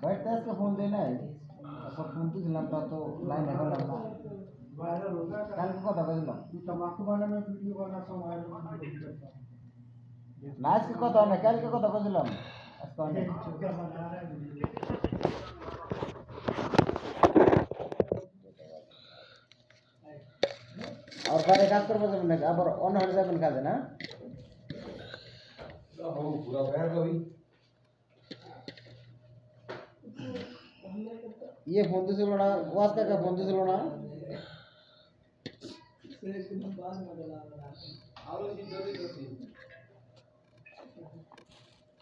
বাড়িতে আজকে ফোন দেয় নাই সব ফোন তুলছিলাম তা তো লাইনে পেলাম না কালকে কথা বললাম না আজকে কথা অনেক কালকে কথা বলছিলাম আজকে অনেক আর বাইরে কাজ করবো যাবেন নাকি আবার অন্য হাটে যাবেন কাজে না ইয়ে ফোন দিছিল না ওয়াজ কাকা ফোন দিছিল না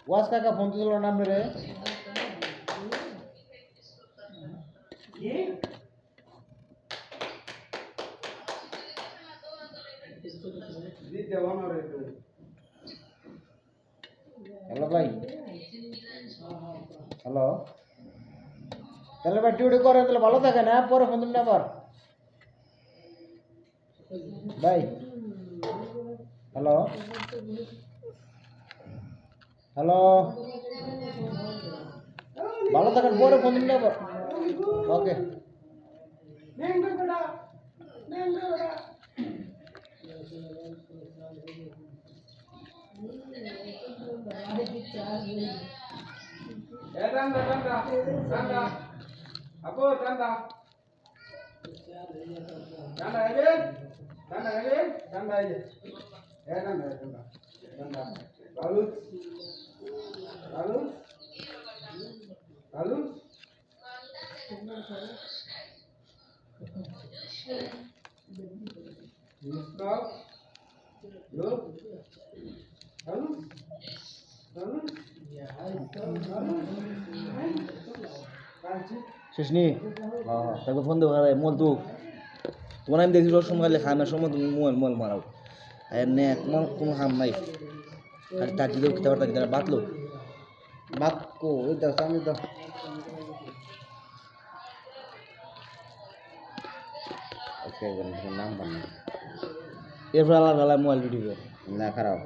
ওয়াজ কাকা ফোন দিছিল না আপনারে হ্যালো ভাই হ্যালো তাহলে ভাই ডিউটি করে তাহলে ভালো থাকে না পরে ফোন দিন আবার ভাই হ্যালো হ্যালো ভালো থাকেন পরে ফোন দিন আবার ওকে Aku tanda. Tanda aja. Tanda aja. Tanda aja. Tanda. Tanda. Lalu. Lalu. Lalu. Stop. Look. Lalu. Lalu. শেষ নি তারপর ফোন দেবো মল তো তোমার আমি দেখি রসম খাইলে খামের সময় তুমি মোল মোল মারাও আর নে কোনো খাম নাই আর তাকি দেবো কিতা বার্তা কিতা বাতলো বাত কো ওই দাও সামনে দাও ওকে নাম বানা এরপর আলাদা আলাদা মোবাইল ভিডিও না খারাপ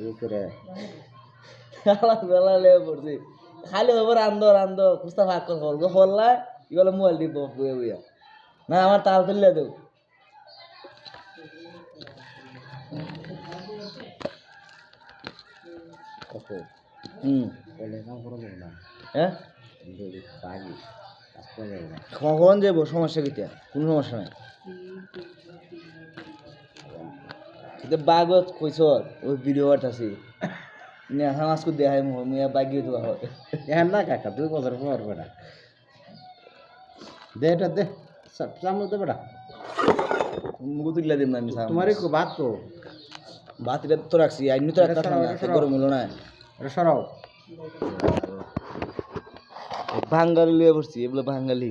এই করে আলাদা আলাদা লেগে পড়ছি খালি ওবার আন্দো কুস্তা ভাগ কর হলগো হল্লা ইগুলো মোবাইল দিব বুয়া বুয়া না আমার তাল তুললে দেও ওকে বলে কাম করে দেব না হ্যাঁ যদি পাগি আসতে যাবে না কখন যাবো সমস্যা কিতা কোনো সমস্যা নাই কিন্তু বাগত কইছ ওই ভিডিও আছে নে হামাস কো দেখাই মিয়া বাগিয়ে দেওয়া হয় এখন না কাকা 2 বছর পর বেটা দে এটা দে সব সামনে দে বেটা মুগো তুইলা দিম না আমি তোমারই কো ভাত তো ভাত এটা তো রাখছি আইনি তো একটা না গরম হলো না এটা সরাও বাঙালি লিয়ে পড়ছি এগুলো বাঙালি